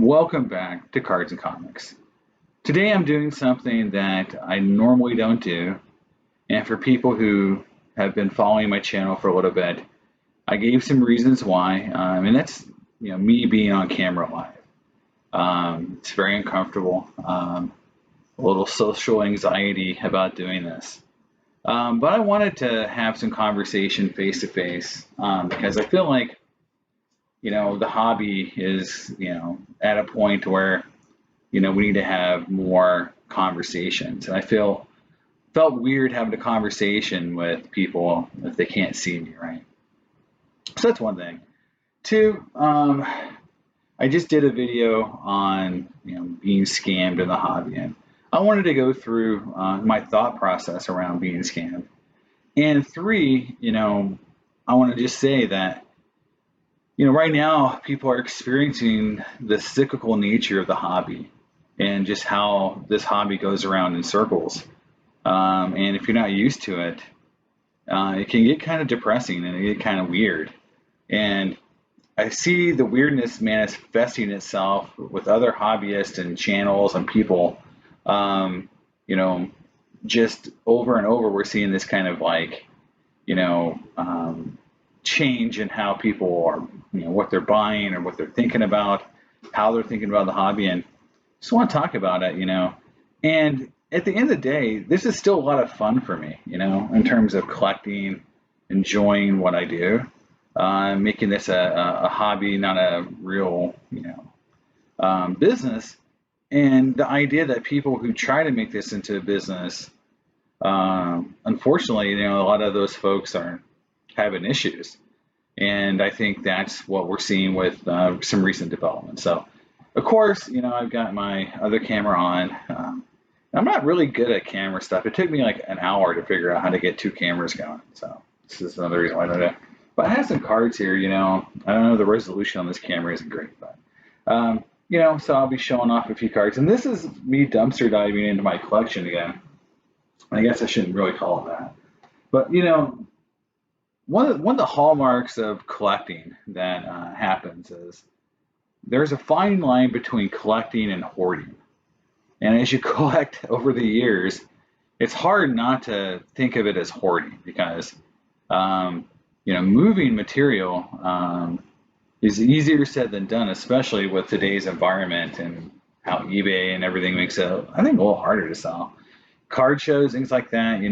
Welcome back to Cards and Comics. Today I'm doing something that I normally don't do, and for people who have been following my channel for a little bit, I gave some reasons why, and that's me being on camera live. It's very uncomfortable, a little social anxiety about doing this. But I wanted to have some conversation face to face because I feel like the hobby is at a point where we need to have more conversations, and I felt weird having a conversation with people if they can't see me, right? So that's one thing. Two, I just did a video on being scammed in the hobby, and I wanted to go through my thought process around being scammed. And three, I want to just say that right now people are experiencing the cyclical nature of the hobby and just how this hobby goes around in circles. And if you're not used to it, it can get kind of depressing and it get kind of weird. And I see the weirdness manifesting itself with other hobbyists and channels and people. Just over and over, we're seeing this kind of change in how people are, what they're buying or what they're thinking about, how they're thinking about the hobby, and just want to talk about it, And at the end of the day, this is still a lot of fun for me, in terms of collecting, enjoying what I do, making this a hobby, not a real, business. And the idea that people who try to make this into a business, unfortunately, a lot of those folks are having issues. And I think that's what we're seeing with some recent developments. So, of course, I've got my other camera on. I'm not really good at camera stuff. It took me like an hour to figure out how to get two cameras going. So this is another reason why I don't do it. But I have some cards here, I don't know, the resolution on this camera isn't great, but, so I'll be showing off a few cards. And this is me dumpster diving into my collection again. I guess I shouldn't really call it that. But, one of the hallmarks of collecting that happens is there's a fine line between collecting and hoarding. And as you collect over the years, it's hard not to think of it as hoarding because, moving material is easier said than done, especially with today's environment and how eBay and everything makes it, I think, a little harder to sell. Card shows, things like that,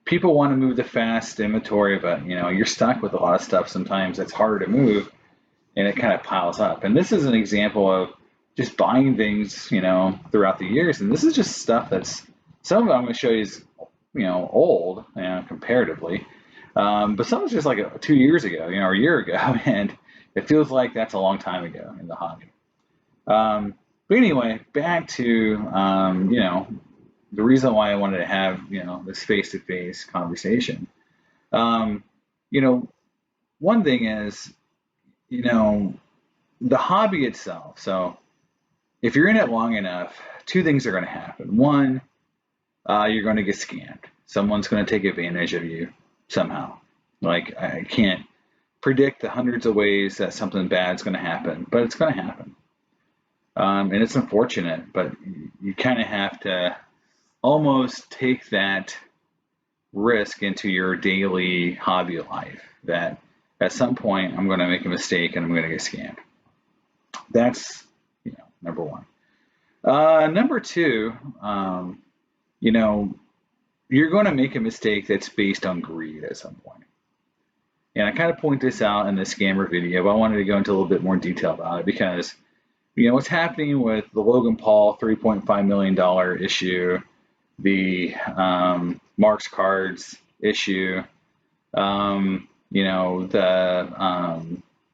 people want to move the fast inventory, but you're stuck with a lot of stuff sometimes that's harder to move and it kind of piles up. And this is an example of just buying things, throughout the years. And this is just stuff that's, some of it I'm going to show you is, old, comparatively. But some is just like 2 years ago, or a year ago. And it feels like that's a long time ago in the hobby. But anyway, back to, the reason why I wanted to have, this face-to-face conversation. One thing is, the hobby itself. So if you're in it long enough, two things are going to happen. One, you're going to get scammed. Someone's going to take advantage of you somehow. Like, I can't predict the hundreds of ways that something bad's going to happen, but it's going to happen. And it's unfortunate, but you kind of have to almost take that risk into your daily hobby life, that at some point I'm going to make a mistake and I'm going to get scammed. That's, number one. Number two, you're going to make a mistake that's based on greed at some point. And I kind of point this out in the scammer video, but I wanted to go into a little bit more detail about it because, what's happening with the Logan Paul $3.5 million issue, the Mark's Cards issue, the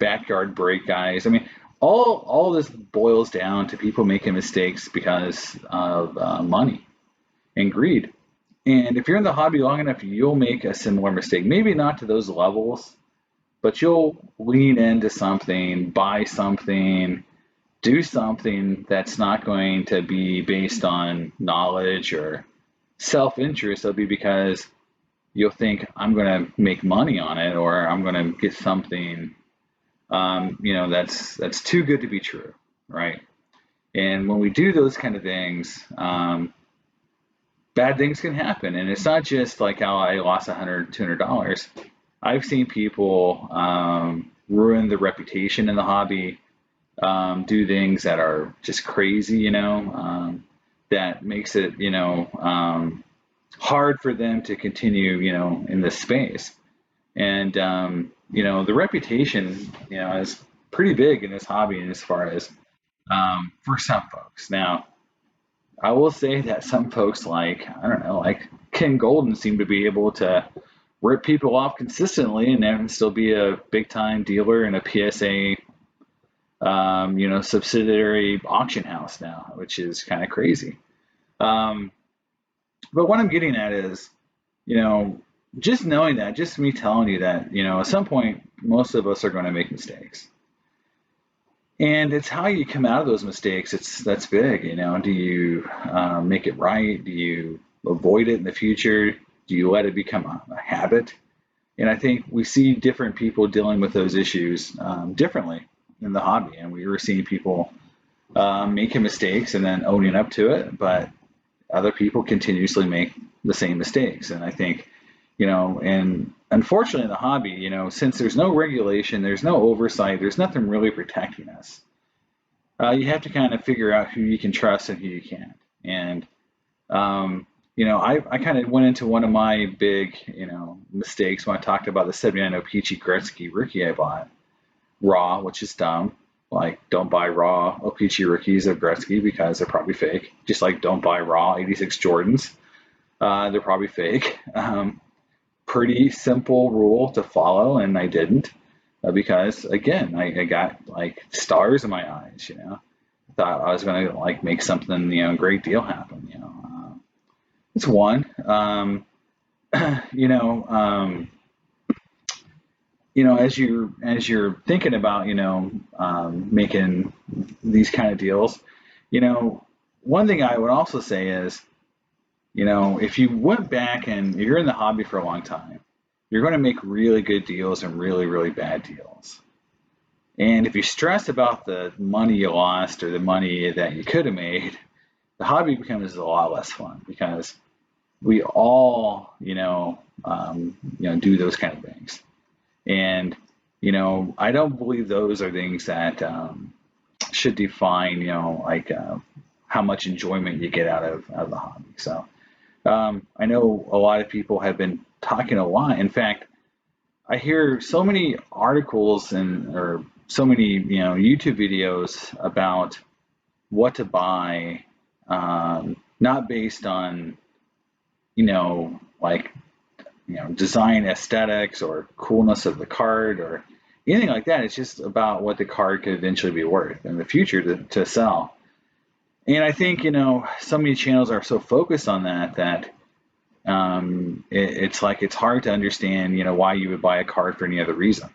backyard break guys. I mean, all this boils down to people making mistakes because of money and greed. And if you're in the hobby long enough, you'll make a similar mistake. Maybe not to those levels, but you'll lean into something, buy something, do something that's not going to be based on knowledge or self-interest. It'll be because you'll think, I'm going to make money on it, or I'm going to get something, that's too good to be true. right? And when we do those kind of things, bad things can happen. And it's not just like how I lost $100, $200. I've seen people ruin the reputation in the hobby, do things that are just crazy, that makes it, hard for them to continue, in this space. And, the reputation, is pretty big in this hobby, and as far as for some folks. Now, I will say that some folks, like, I don't know, like Ken Golden, seem to be able to rip people off consistently and then still be a big time dealer in a PSA, subsidiary auction house now, which is kind of crazy. Um, but what I'm getting at is, you know, just knowing that, just me telling you that, at some point, most of us are going to make mistakes. And it's how you come out of those mistakes. That's big. Do you make it right? Do you avoid it in the future? Do you let it become a habit? And I think we see different people dealing with those issues differently in the hobby. And we were seeing people making mistakes and then owning up to it, but other people continuously make the same mistakes. And I think, and unfortunately in the hobby, since there's no regulation, there's no oversight, there's nothing really protecting us. You have to kind of figure out who you can trust and who you can't. And, I kind of went into one of my big, mistakes when I talked about the 79 Peachy Gretzky rookie I bought raw, which is dumb. Like, don't buy raw O-Pee-Chee rookies of Gretzky because they're probably fake. Just like don't buy raw 86 Jordans. They're probably fake. Pretty simple rule to follow, and I didn't because, again, I got like stars in my eyes, Thought I was going to like make something, great deal happen, It's one. You know, um, as you're thinking about making these kind of deals, one thing I would also say is, if you went back and you're in the hobby for a long time, you're going to make really good deals and really, really bad deals. And if you stress about the money you lost or the money that you could have made, the hobby becomes a lot less fun because we all, do those kind of things. And, I don't believe those are things that should define, like how much enjoyment you get out of the hobby. So I know a lot of people have been talking a lot. In fact, I hear so many articles or so many, YouTube videos about what to buy, not based on, like, design aesthetics or coolness of the card or anything like that. It's just about what the card could eventually be worth in the future to sell. And I think, so many channels are so focused on that it's like it's hard to understand, why you would buy a card for any other reason.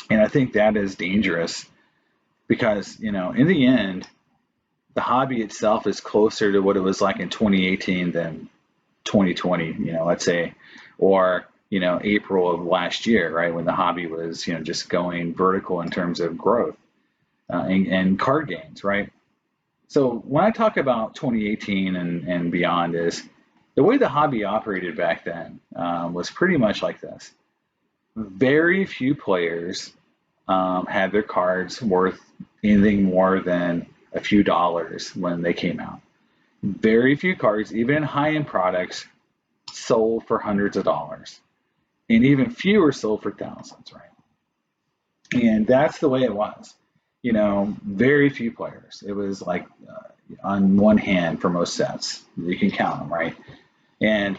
And I think that is dangerous because, in the end, the hobby itself is closer to what it was like in 2018 than 2020, let's say, or, April of last year, right, when the hobby was, just going vertical in terms of growth and card gains, right? So when I talk about 2018 and beyond is the way the hobby operated back then was pretty much like this. Very few players had their cards worth anything more than a few dollars when they came out. Very few cards, even in high-end products, sold for hundreds of dollars. And even fewer sold for thousands, right? And that's the way it was. Very few players. It was like on one hand for most sets. You can count them, right? And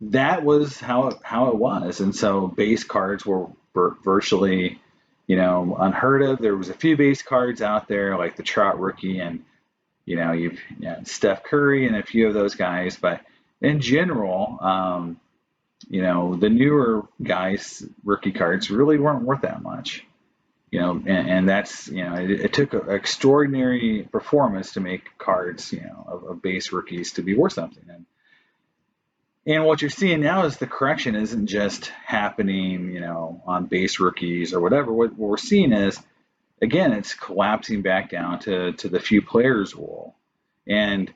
that was how it was. And so base cards were virtually, unheard of. There was a few base cards out there like the Trout rookie and, you've Steph Curry and a few of those guys. But in general, the newer guys' rookie cards really weren't worth that much. And that's, it took an extraordinary performance to make cards, of base rookies to be worth something. And what you're seeing now is the correction isn't just happening, on base rookies or whatever. What we're seeing is again, it's collapsing back down to the few players rule. And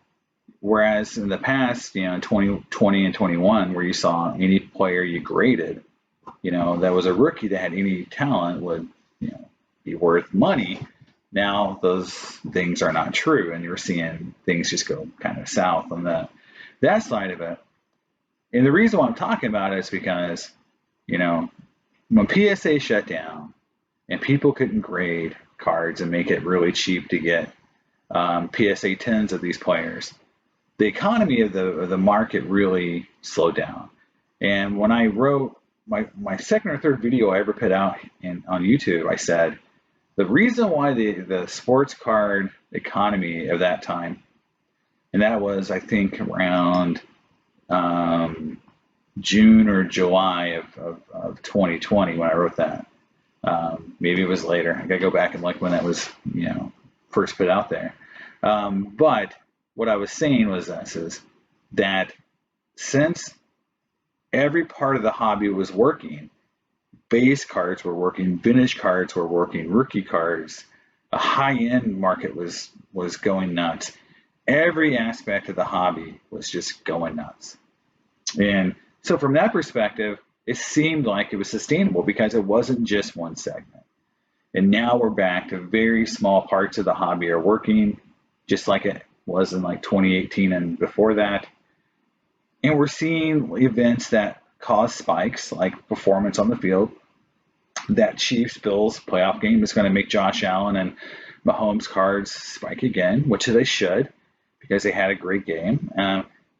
whereas in the past, in 2020 and 21, where you saw any player you graded, that was a rookie that had any talent would, be worth money. Now those things are not true, and you're seeing things just go kind of south on that side of it. And the reason why I'm talking about it is because, when PSA shut down and people couldn't grade cards and make it really cheap to get PSA 10s of these players, the economy of the market really slowed down. And when I wrote my second or third video I ever put out on YouTube, I said the reason why the sports card economy of that time, and that was I think around June or July of 2020 when I wrote that. Maybe it was later. I gotta go back and look when that was, first put out there. But what I was saying was this, is that since every part of the hobby was working, base cards were working, vintage cards were working, rookie cards, a high-end market was going nuts. Every aspect of the hobby was just going nuts. And so from that perspective, it seemed like it was sustainable because it wasn't just one segment. And now we're back to very small parts of the hobby are working, just like it was in like 2018 and before that. And we're seeing events that cause spikes, like performance on the field. That Chiefs-Bills playoff game is going to make Josh Allen and Mahomes cards spike again, which they should, because they had a great game.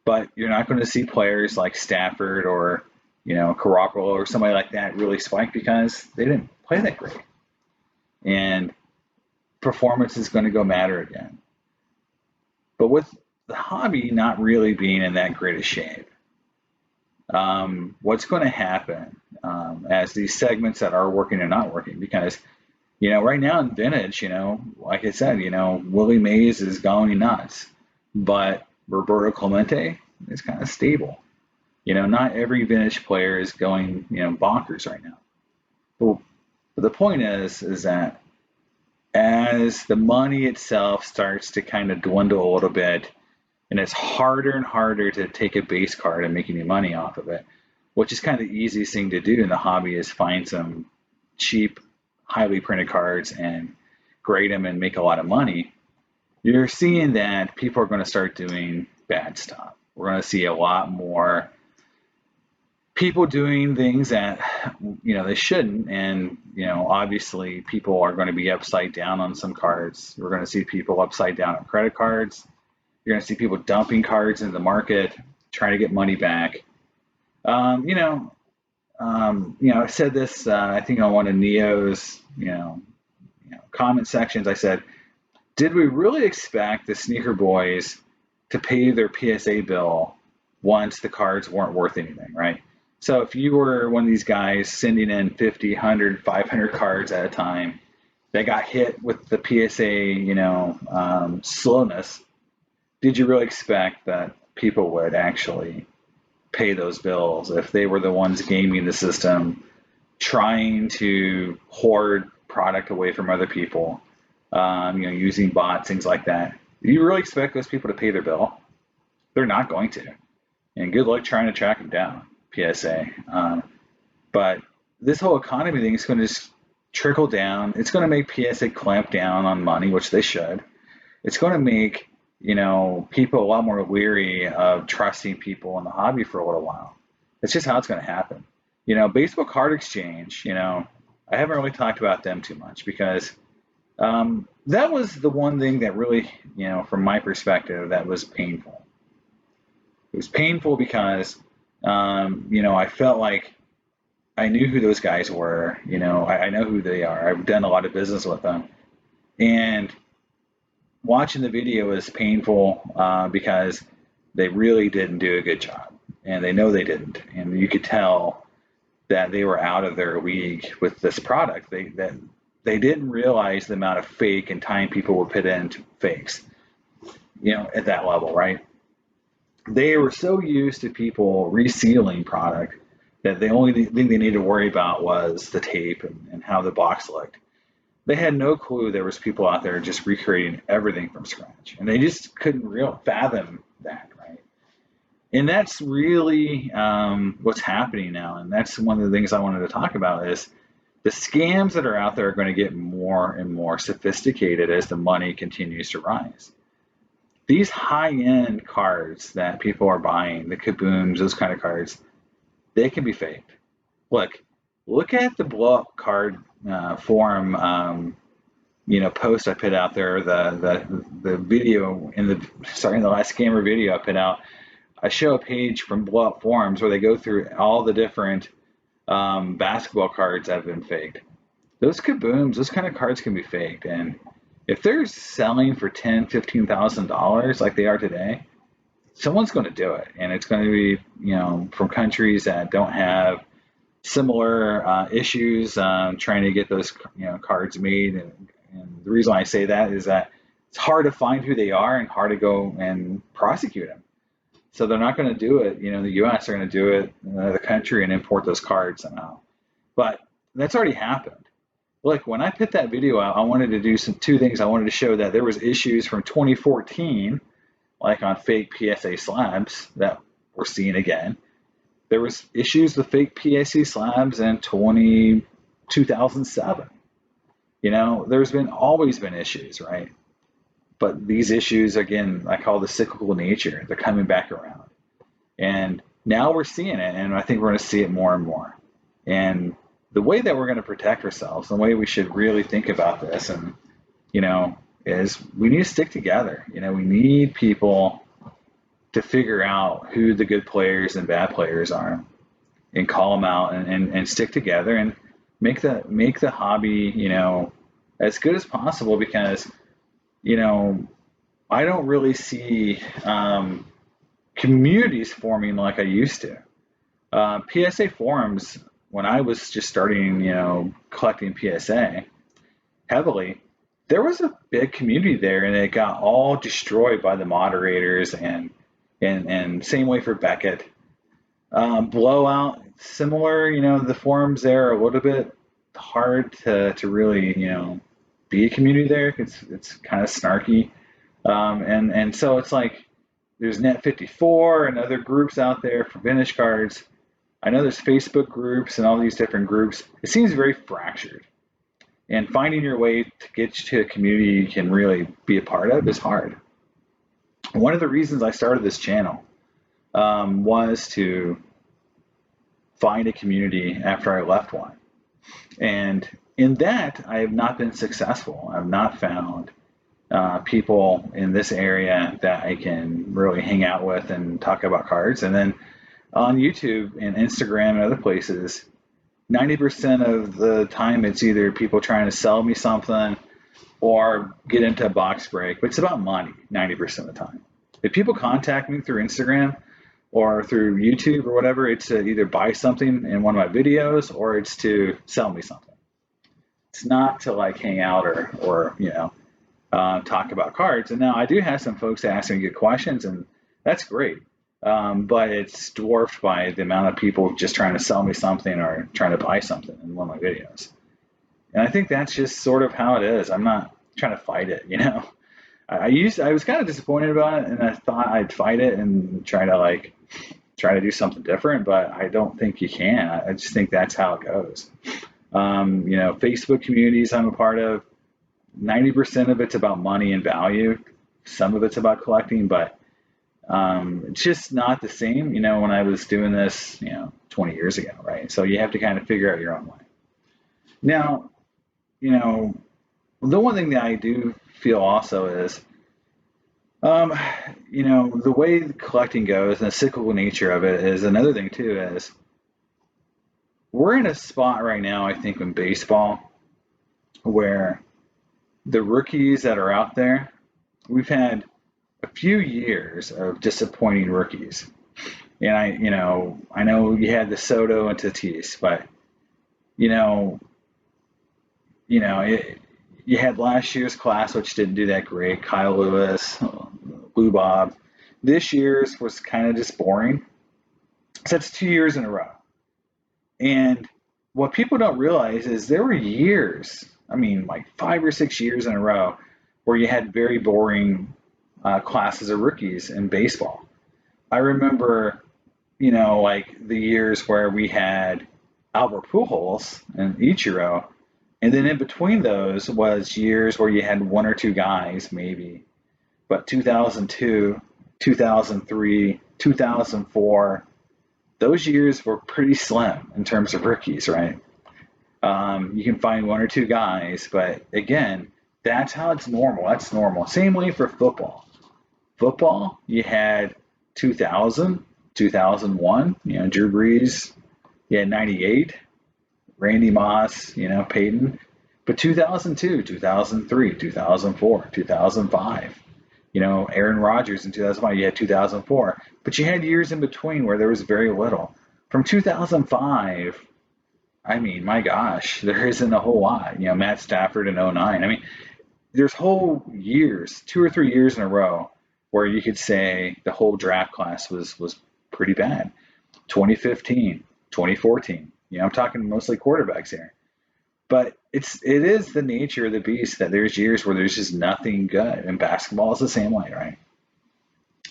But you're not going to see players like Stafford or, Garoppolo or somebody like that really spike because they didn't play that great. And performance is going to go matter again. But with the hobby not really being in that great a shape, what's going to happen as these segments that are working are not working? Because, right now in vintage, like I said, Willie Mays is going nuts, but Roberto Clemente is kind of stable. Not every vintage player is going, bonkers right now. But the point is that as the money itself starts to kind of dwindle a little bit, and it's harder and harder to take a base card and make any money off of it, which is kind of the easiest thing to do in the hobby is find some cheap, highly printed cards and grade them and make a lot of money. You're seeing that people are going to start doing bad stuff. We're going to see a lot more people doing things that, they shouldn't. And, obviously people are going to be upside down on some cards. We're going to see people upside down on credit cards. You're going to see people dumping cards in the market, trying to get money back. I said this, I think on one of Neo's, comment sections, I said, did we really expect the sneaker boys to pay their PSA bill once the cards weren't worth anything, right? So if you were one of these guys sending in 50, 100, 500 cards at a time that got hit with the PSA, slowness, did you really expect that people would actually pay those bills if they were the ones gaming the system, trying to hoard product away from other people, using bots, things like that? Do you really expect those people to pay their bill? They're not going to. And good luck trying to track them down, PSA. But this whole economy thing is going to just trickle down. It's going to make PSA clamp down on money, which they should. It's going to make, people a lot more weary of trusting people in the hobby for a little while. That's just how it's going to happen. Baseball Card Exchange, I haven't really talked about them too much because that was the one thing that really, from my perspective, that was painful. It was painful because, I felt like I knew who those guys were. I know who they are. I've done a lot of business with them. And watching the video was painful because they really didn't do a good job. And they know they didn't. And you could tell that they were out of their league with this product. They didn't realize the amount of fake and time people would put into fakes, at that level, right? They were so used to people resealing product that the only thing they needed to worry about was the tape and how the box looked. They had no clue there was people out there just recreating everything from scratch, and they just couldn't real fathom that, right? And that's really what's happening now, and that's one of the things I wanted to talk about is the scams that are out there are going to get more and more sophisticated as the money continues to rise. These high-end cards that people are buying, the kabooms, those kind of cards, they can be faked. Look, look at the blow up card forum, post I put out there, the video in the last scammer video I put out. I show a page from blow up forums where they go through all the different basketball cards that have been faked. Those kabooms, those kind of cards can be faked, and if they're selling for $10,000, $15,000 like they are today, someone's going to do it, and it's going to be from countries that don't have similar issues trying to get those cards made. And the reason I say that is that it's hard to find who they are and hard to go and prosecute them. So they're not going to do it. The U.S. are going to do it in another country and import those cards somehow. But that's already happened. Look, when I put that video out, I wanted to do two things. I wanted to show that there was issues from 2014, like on fake PSA slabs that we're seeing again. There was issues with fake PSA slabs in 2007. There's always been issues, right? But these issues, again, I call the cyclical nature. They're coming back around. And now we're seeing it, and I think we're going to see it more and more. And the way that we're going to protect ourselves, the way we should really think about this, and is we need to stick together. We need people to figure out who the good players and bad players are, and call them out, and stick together and make the hobby as good as possible, because I don't really see communities forming like I used to. PSA forums, when I was just starting, collecting PSA heavily, there was a big community there, and it got all destroyed by the moderators, and same way for Beckett. Blowout, similar, the forums there are a little bit hard to really, be a community there. It's kind of snarky. And so it's like there's Net54 and other groups out there for vintage cards. I know there's Facebook groups and all these different groups. It seems very fractured. And finding your way to get to a community you can really be a part of is hard. One of the reasons I started this channel was to find a community after I left one. And in that, I have not been successful. I've not found people in this area that I can really hang out with and talk about cards. And then on YouTube and Instagram and other places, 90% of the time it's either people trying to sell me something or get into a box break, but it's about money 90% of the time. If people contact me through Instagram or through YouTube or whatever, it's to either buy something in one of my videos or it's to sell me something. It's not to like hang out or talk about cards. And now I do have some folks that ask me good questions, and that's great. But it's dwarfed by the amount of people just trying to sell me something or trying to buy something in one of my videos. And I think that's just sort of how it is. I'm not trying to fight it, I was kind of disappointed about it, and I thought I'd fight it and try to do something different, but I don't think you can. I just think that's how it goes. Facebook communities I'm a part of, 90% of it's about money and value. Some of it's about collecting, but it's just not the same, when I was doing this, 20 years ago, right? So you have to kind of figure out your own way. Now, the one thing that I do feel also is, the way collecting goes and the cyclical nature of it is another thing too, is we're in a spot right now, I think, in baseball where the rookies that are out there, we've had a few years of disappointing rookies. And I know you had the Soto and Tatis, but you had last year's class, which didn't do that great. Kyle Lewis, Lou Bob. This year's was kind of just boring. So that's 2 years in a row. And what people don't realize is there were years I mean, like 5 or 6 years in a row where you had very boring classes of rookies in baseball. I remember, like the years where we had Albert Pujols and Ichiro, and then in between those was years where you had one or two guys, maybe. But 2002, 2003, 2004, those years were pretty slim in terms of rookies, right? You can find one or two guys, but again, that's how it's normal. That's normal. Same way for football. Football, you had 2000, 2001, Drew Brees, you had 98, Randy Moss, Peyton. But 2002, 2003, 2004, 2005, Aaron Rodgers in 2005, you had 2004. But you had years in between where there was very little. From 2005, I mean, my gosh, there isn't a whole lot. Matt Stafford in '09. I mean, there's whole years, 2 or 3 years in a row, where you could say the whole draft class was pretty bad. 2015, 2014. I'm talking mostly quarterbacks here. But it is the nature of the beast that there's years where there's just nothing good, and basketball is the same way, right?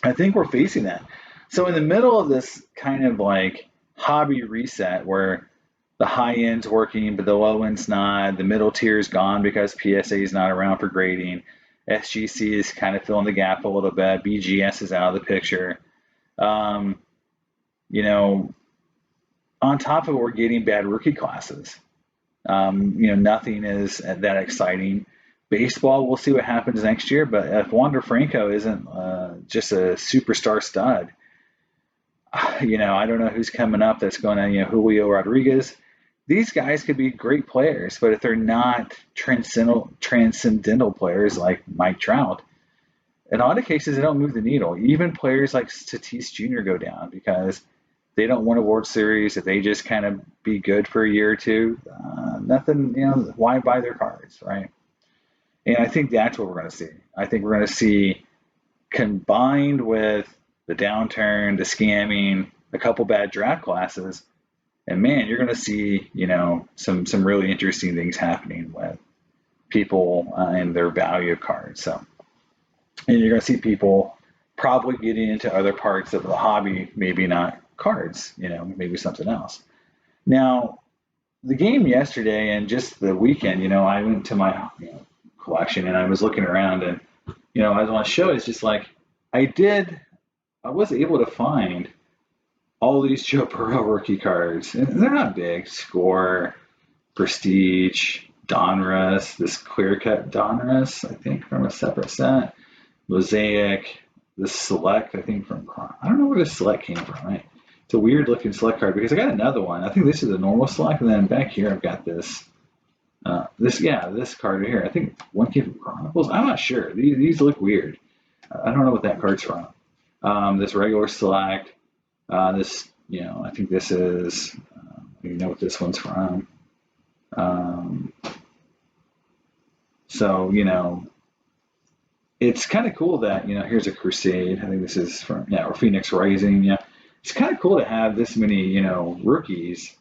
I think we're facing that. So in the middle of this kind of like hobby reset where the high end's working, but the low end's not. The middle tier is gone because PSA is not around for grading. SGC is kind of filling the gap a little bit. BGS is out of the picture. Um, you know, on top of it, we're getting bad rookie classes. Nothing is that exciting. Baseball, we'll see what happens next year. But if Wander Franco isn't just a superstar stud, I don't know who's coming up that's going to, Julio Rodriguez. These guys could be great players, but if they're not transcendental players like Mike Trout, in a lot of cases they don't move the needle. Even players like Tatis Jr. go down because they don't win a World Series. If they just kind of be good for a year or two, nothing. Why buy their cards, right? And I think that's what we're going to see. I think we're going to see, combined with the downturn, the scamming, a couple bad draft classes, and man, you're going to see, some really interesting things happening with people and their value of cards. So, and you're going to see people probably getting into other parts of the hobby, maybe not cards, maybe something else. Now, the game yesterday and just the weekend, I went to my collection and I was looking around and, I want to show it's just like I was able to find all these Joe Burrow rookie cards, and they're not big. Score, Prestige, Donruss, this clear cut Donruss, I think from a separate set, Mosaic, the Select, I think from, I don't know where the Select came from, right? It's a weird looking Select card because I got another one. I think this is a normal Select, and then back here I've got this, this card right here. I think one came from Chronicles. I'm not sure. These look weird. I don't know what that card's from. This regular Select. This, I think this is, I don't know what this one's from. So, it's kind of cool that, here's a Crusade. I think this is from, or Phoenix Rising. Yeah. It's kind of cool to have this many, rookies.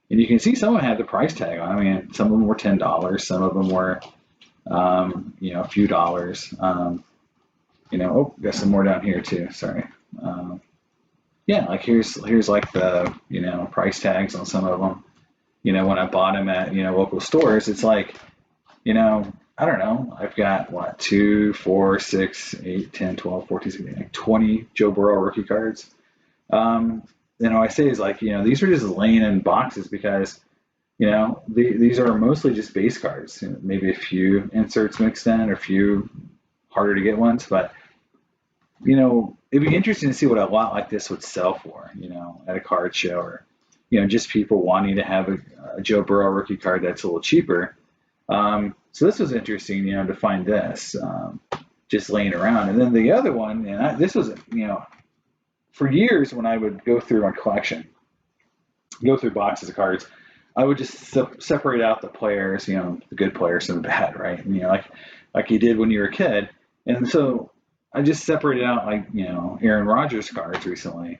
And you can see some of them had the price tag on. I mean, some of them were $10. Some of them were, a few dollars. Got some more down here too. Sorry. Yeah, like here's like the, price tags on some of them. When I bought them at, local stores, it's like, I don't know. I've got what, 2, 4, 6, 8, 10, 12, 14, 16, like 20 Joe Burrow rookie cards. I say is like, these are just laying in boxes because, these are mostly just base cards. Maybe a few inserts mixed in or a few harder to get ones, but it'd be interesting to see what a lot like this would sell for, at a card show or, just people wanting to have a Joe Burrow rookie card that's a little cheaper. So this was interesting, to find this just laying around. And then the other one, and this was, for years when I would go through my collection, go through boxes of cards, I would just separate out the players, the good players and the bad, right? And, like you did when you were a kid. And so I just separated out like, Aaron Rodgers cards recently.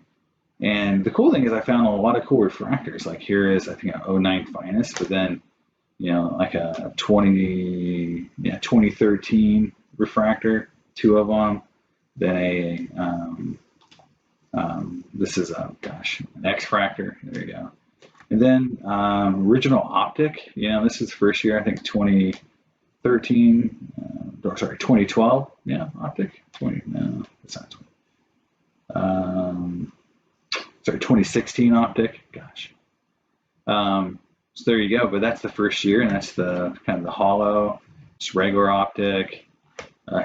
And the cool thing is I found a lot of cool refractors. Like here is, I think, an '09 Finest, but then like a 2013 refractor, two of them. Then this is an X-fractor. There you go. And then original optic. This is the first year, I think 2013, or sorry, 2012. Yeah, optic. 20. No, it's not 20. Sorry, 2016 optic. Gosh. So there you go. But that's the first year, and that's the kind of the hollow, just regular optic.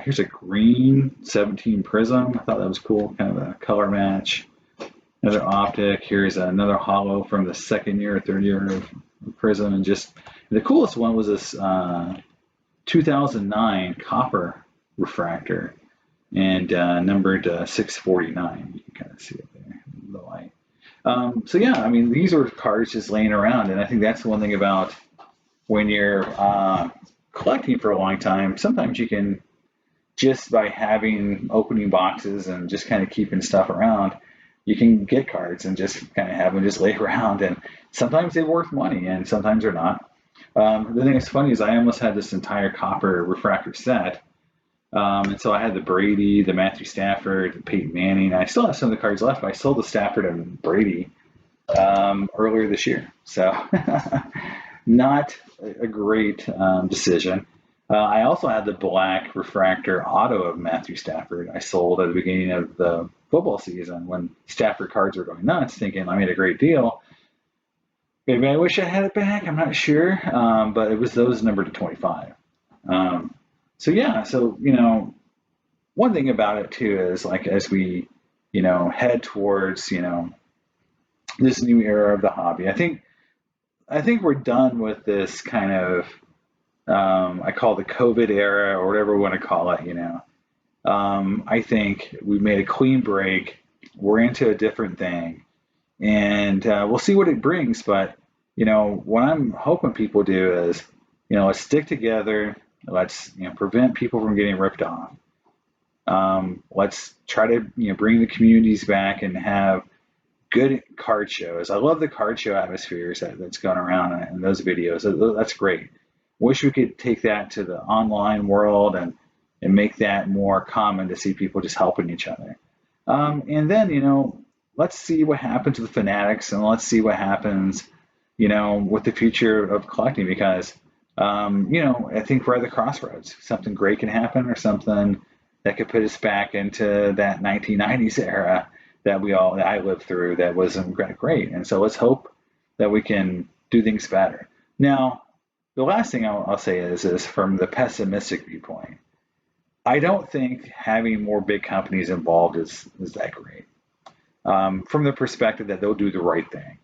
Here's a green 17 prism. I thought that was cool, kind of a color match. Another optic. Here's another hollow from the second year or third year of prism. And just the coolest one was this 2009 copper refractor, and numbered 649. You can kind of see it there in the light. So yeah, I mean, these are cards just laying around, and I think that's the one thing about when you're collecting for a long time. Sometimes you can, just by opening boxes and just kind of keeping stuff around, you can get cards and just kind of have them just lay around, and sometimes they're worth money and sometimes they're not. The thing that's funny is I almost had this entire copper refractor set. And so I had the Brady, the Matthew Stafford, the Peyton Manning. I still have some of the cards left, but I sold the Stafford and Brady earlier this year. So not a great decision. I also had the black refractor auto of Matthew Stafford. I sold at the beginning of the football season when Stafford cards were going nuts, thinking I made a great deal. Maybe I wish I had it back. I'm not sure. But it was those numbered to 25. So yeah, so one thing about it too is, like, as we head towards this new era of the hobby, I think we're done with this kind of I call the COVID era, or whatever we want to call it. I think we've made a clean break. We're into a different thing, and we'll see what it brings. But what I'm hoping people do is let's stick together. Let's prevent people from getting ripped off. Let's try to bring the communities back and have good card shows. I love the card show atmospheres that's going around in those videos. That's great. Wish we could take that to the online world and make that more common, to see people just helping each other. And then let's see what happens with fanatics, and let's see what happens with the future of collecting, because I think we're at the crossroads. Something great can happen, or something that could put us back into that 1990s era that I lived through, that wasn't great. And so let's hope that we can do things better. Now, the last thing I'll say is from the pessimistic viewpoint, I don't think having more big companies involved is that great. From the perspective that they'll do the right thing.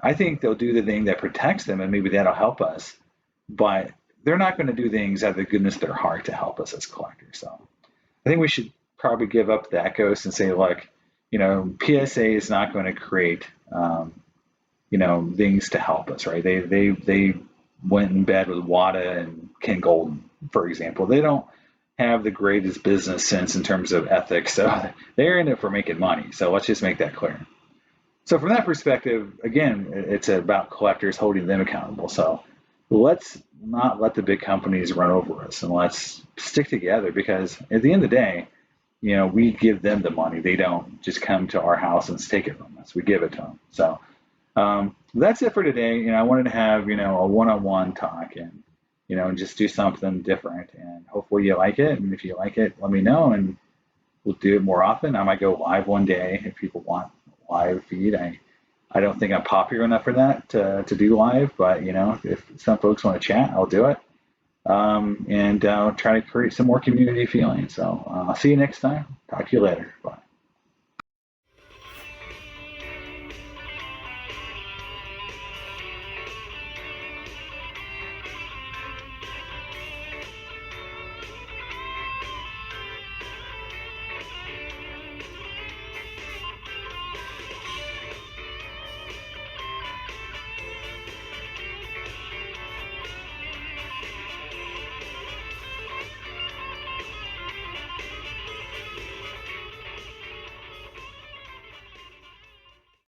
I think they'll do the thing that protects them, and maybe that'll help us. But they're not going to do things out of the goodness of their heart to help us as collectors. So I think we should probably give up that ghost and say, look, PSA is not going to create, things to help us, right? They went in bed with Wada and Ken Golden, for example. They don't have the greatest business sense in terms of ethics, so they're in it for making money. So let's just make that clear. So from that perspective, again, it's about collectors holding them accountable. So let's not let the big companies run over us, and let's stick together, because at the end of the day, we give them the money. They don't just come to our house and take it from us. We give it to them. So that's it for today. I wanted to have, a one-on-one talk, and, and just do something different, and hopefully you like it. And if you like it, let me know, and we'll do it more often. I might go live one day if people want a live feed. I don't think I'm popular enough for that to do live, but if some folks want to chat, I'll do it, and I'll try to create some more community feeling. So I'll see you next time. Talk to you later. Bye.